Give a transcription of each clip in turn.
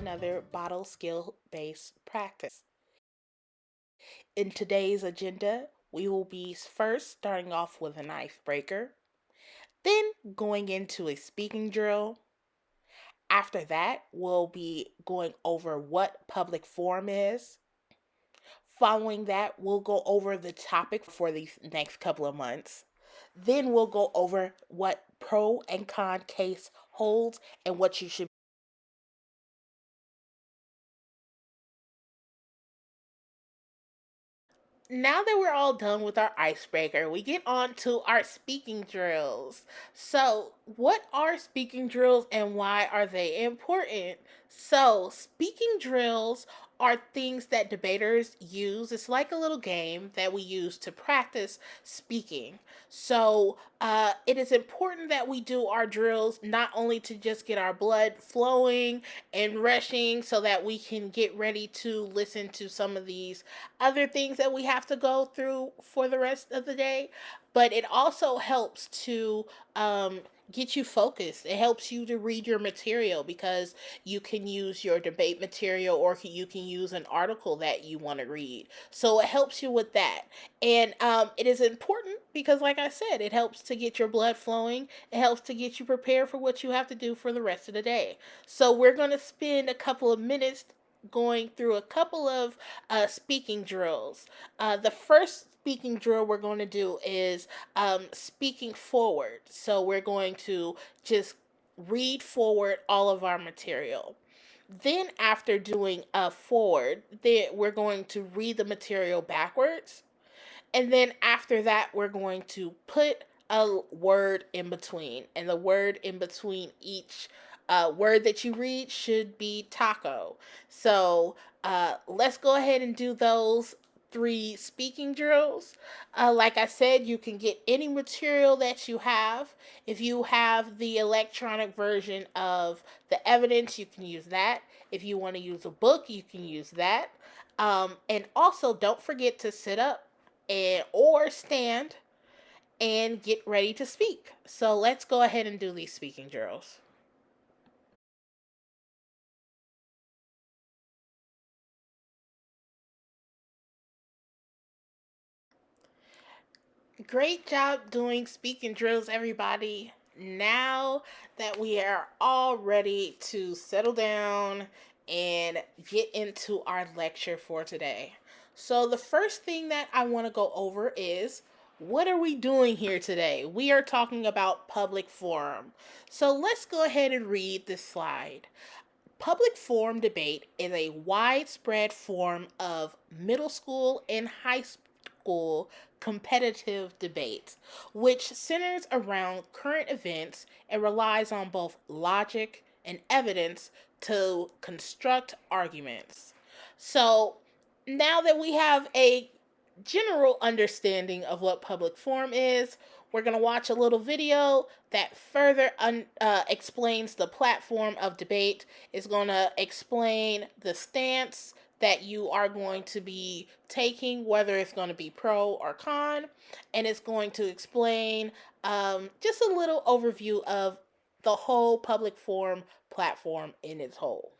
another bottle skill-based practice. In today's agenda, we will be first starting off with an icebreaker, then going into a speaking drill. After that, we'll be going over what public forum is. Following that, we'll go over the topic for these next couple of months. Then we'll go over what pro and con case holds and what you should. Now that we're all done with our icebreaker, we get on to our speaking drills. So, what are speaking drills and why are they important? So, speaking drills are things that debaters use. It's like a little game that we use to practice speaking. So, it is important that we do our drills not only to just get our blood flowing and rushing so that we can get ready to listen to some of these other things that we have to go through for the rest of the day, but it also helps to um, get you focused. It helps you to read your material because you can use your debate material or you can use an article that you want to read. So it helps you with that. And it is important because, like I said, it helps to get your blood flowing. It helps to get you prepared for what you have to do for the rest of the day. So we're going to spend a couple of minutes going through a couple of speaking drills. The first speaking drill we're going to do is speaking forward. So we're going to just read forward all of our material. Then, after doing a forward, then we're going to read the material backwards. And then after that, we're going to put a word in between. And the word in between each word that you read should be taco. So let's go ahead and do those three speaking drills. Like I said, you can get any material that you have. If you have the electronic version of the evidence, you can use that. If you want to use a book, you can use that. And also, don't forget to sit up and or stand and get ready to speak. So let's go ahead and do these speaking drills. Great job doing speaking drills, everybody. Now that we are all ready to settle down and get into our lecture for today. So, the first thing that I want to go over is what are we doing here today? We are talking about public forum. So, let's go ahead and read this slide. Public forum debate is a widespread form of middle school and high school competitive debate, which centers around current events and relies on both logic and evidence to construct arguments. So now that we have a general understanding of what public forum is, we're going to watch a little video that further explains the platform of debate. It's going to explain the stance that you are going to be taking, whether it's going to be pro or con, and it's going to explain just a little overview of the whole public forum platform in its whole.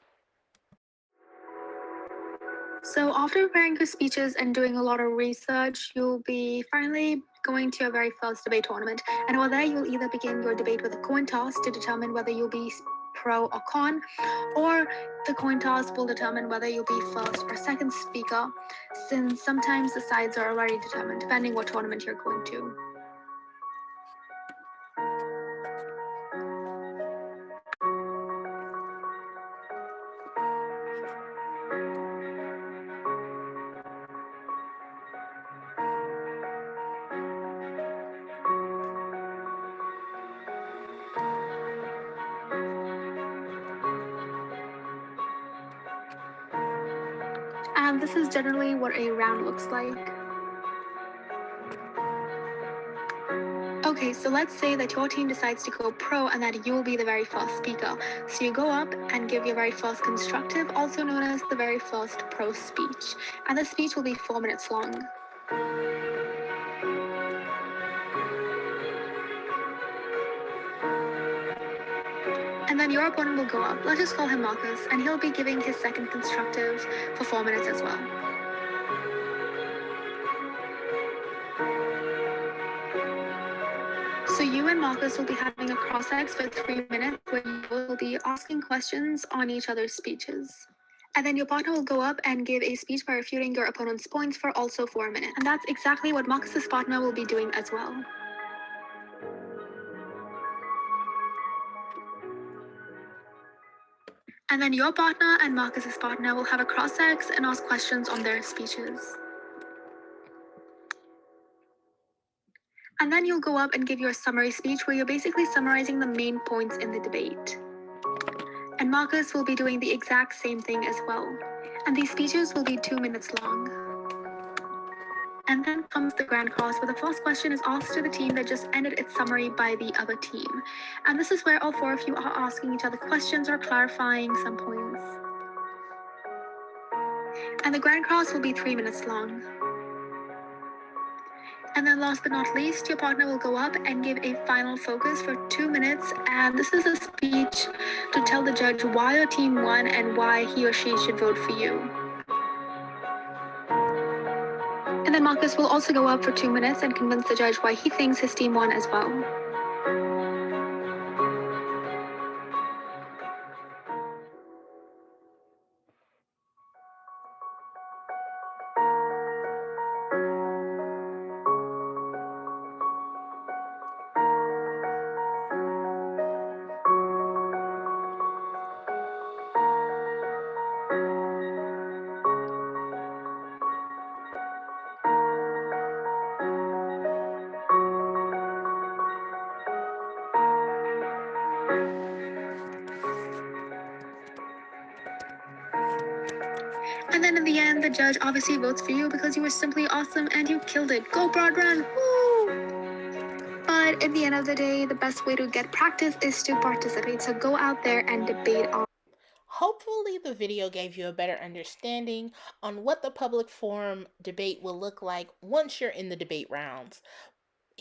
So, after preparing your speeches and doing a lot of research, you'll be finally going to your very first debate tournament. And over there, you'll either begin your debate with a coin toss to determine whether you'll be pro or con, or the coin toss will determine whether you'll be first or second speaker, since sometimes the sides are already determined depending what tournament you're going to. And this is generally what a round looks like. Okay, so let's say that your team decides to go pro and that you'll be the very first speaker. So you go up and give your very first constructive, also known as the very first pro speech. And the speech will be 4 minutes long. And then your opponent will go up. Let's just call him Marcus, and he'll be giving his second constructive for 4 minutes as well. So you and Marcus will be having a cross-ex for 3 minutes where you will be asking questions on each other's speeches. And then your partner will go up and give a speech by refuting your opponent's points for also 4 minutes. And that's exactly what Marcus's partner will be doing as well. And then your partner and Marcus's partner will have a cross-ex and ask questions on their speeches. And then you'll go up and give your summary speech where you're basically summarizing the main points in the debate. And Marcus will be doing the exact same thing as well. And these speeches will be 2 minutes long. And then comes the grand cross, where the first question is asked to the team that just ended its summary by the other team. And this is where all 4 of you are asking each other questions or clarifying some points. And the grand cross will be 3 minutes long. And then last but not least, your partner will go up and give a final focus for 2 minutes. And this is a speech to tell the judge why your team won and why he or she should vote for you. And then Marcus will also go up for 2 minutes and convince the judge why he thinks his team won as well. And then in the end, the judge obviously votes for you because you were simply awesome and you killed it. Go Broad Run! Woo! But at the end of the day, the best way to get practice is to participate. So go out there and debate on. Hopefully the video gave you a better understanding on what the public forum debate will look like once you're in the debate rounds.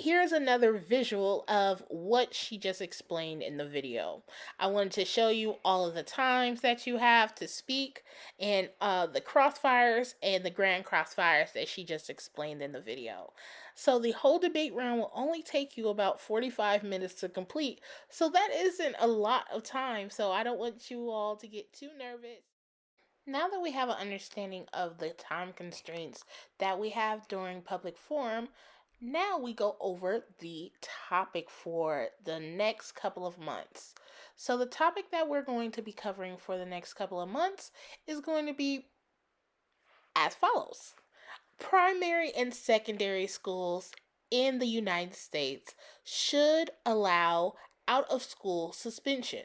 Here's another visual of what she just explained in the video. I wanted to show you all of the times that you have to speak and the crossfires and the grand crossfires that she just explained in the video. So the whole debate round will only take you about 45 minutes to complete. So that isn't a lot of time. So I don't want you all to get too nervous. Now that we have an understanding of the time constraints that we have during public forum, now we go over the topic for the next couple of months. So the topic that we're going to be covering for the next couple of months is going to be as follows. Primary and secondary schools in the United States should allow out of school suspension.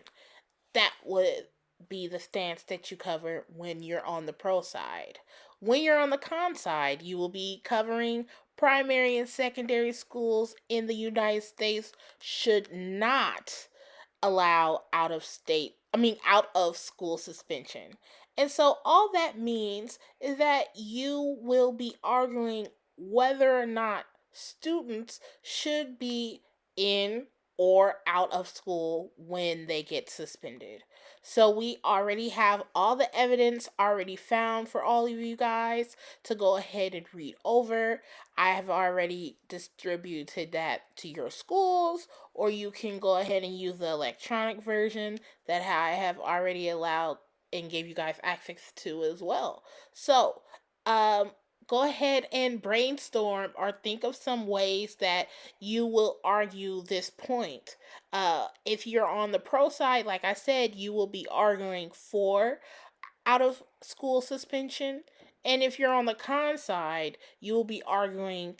That would be the stance that you cover when you're on the pro side. When you're on the con side, you will be covering primary and secondary schools in the United States should not allow out of school suspension. And so all that means is that you will be arguing whether or not students should be in or out of school when they get suspended. So we already have all the evidence already found for all of you guys to go ahead and read over. I have already distributed that to your schools, or you can go ahead and use the electronic version that I have already allowed and gave you guys access to as well. So, go ahead and brainstorm or think of some ways that you will argue this point. If you're on the pro side, like I said, you will be arguing for out of school suspension. And if you're on the con side, you will be arguing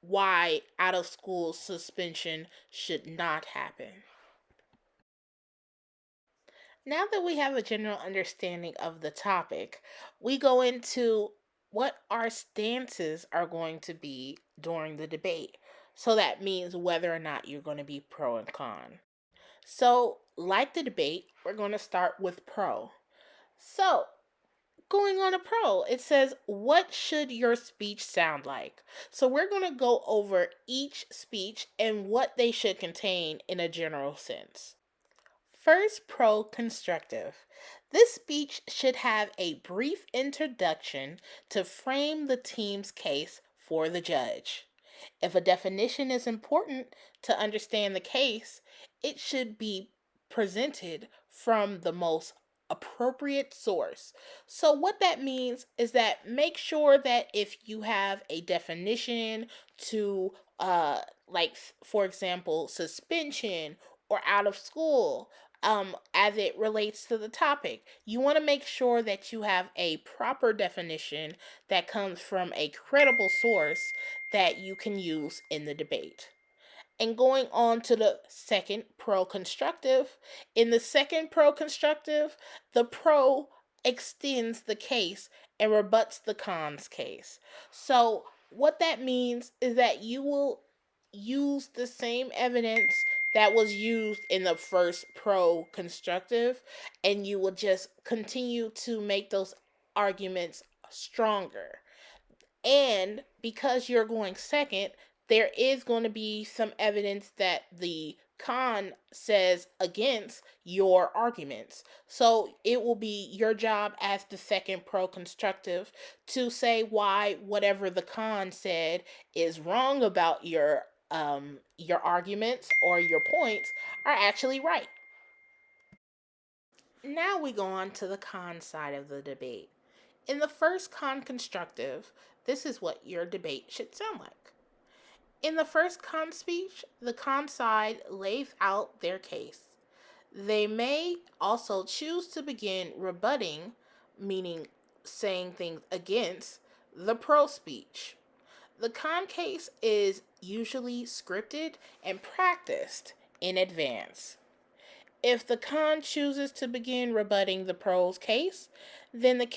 why out of school suspension should not happen. Now that we have a general understanding of the topic, we go into what our stances are going to be during the debate. So that means whether or not you're going to be pro and con. So, like the debate, we're going to start with pro. So, going on a pro, it says, what should your speech sound like? So we're going to go over each speech and what they should contain in a general sense. First, pro constructive. This speech should have a brief introduction to frame the team's case for the judge. If a definition is important to understand the case, it should be presented from the most appropriate source. So, what that means is that make sure that if you have a definition to, like, for example, suspension or out of school, as it relates to the topic, you want to make sure that you have a proper definition that comes from a credible source that you can use in the debate. And going on to the second pro constructive, in the second pro constructive, the pro extends the case and rebuts the con's case. So, what that means is that you will use the same evidence that was used in the first pro constructive, and you will just continue to make those arguments stronger. And because you're going second, there is going to be some evidence that the con says against your arguments. So it will be your job as the second pro constructive to say why whatever the con said is wrong about your arguments or your points are actually right. Now we go on to the con side of the debate. In the first con constructive, this is what your debate should sound like. In the first con speech, the con side lays out their case. They may also choose to begin rebutting, meaning saying things against, the pro speech. The con case is usually scripted and practiced in advance. If the con chooses to begin rebutting the pro's case, then the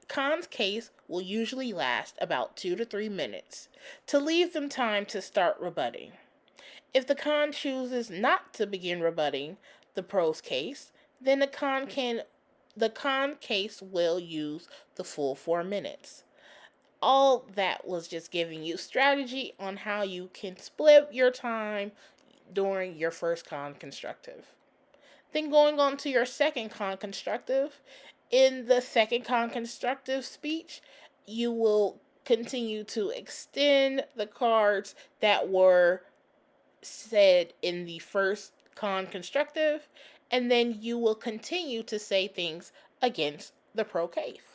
con's case will usually last about 2 to 3 minutes to leave them time to start rebutting. If the con chooses not to begin rebutting the pro's case, then the con case will use the full 4 minutes. All that was just giving you strategy on how you can split your time during your first con constructive. Then going on to your second con constructive, in the second con constructive speech, you will continue to extend the cards that were said in the first con constructive, and then you will continue to say things against the pro case.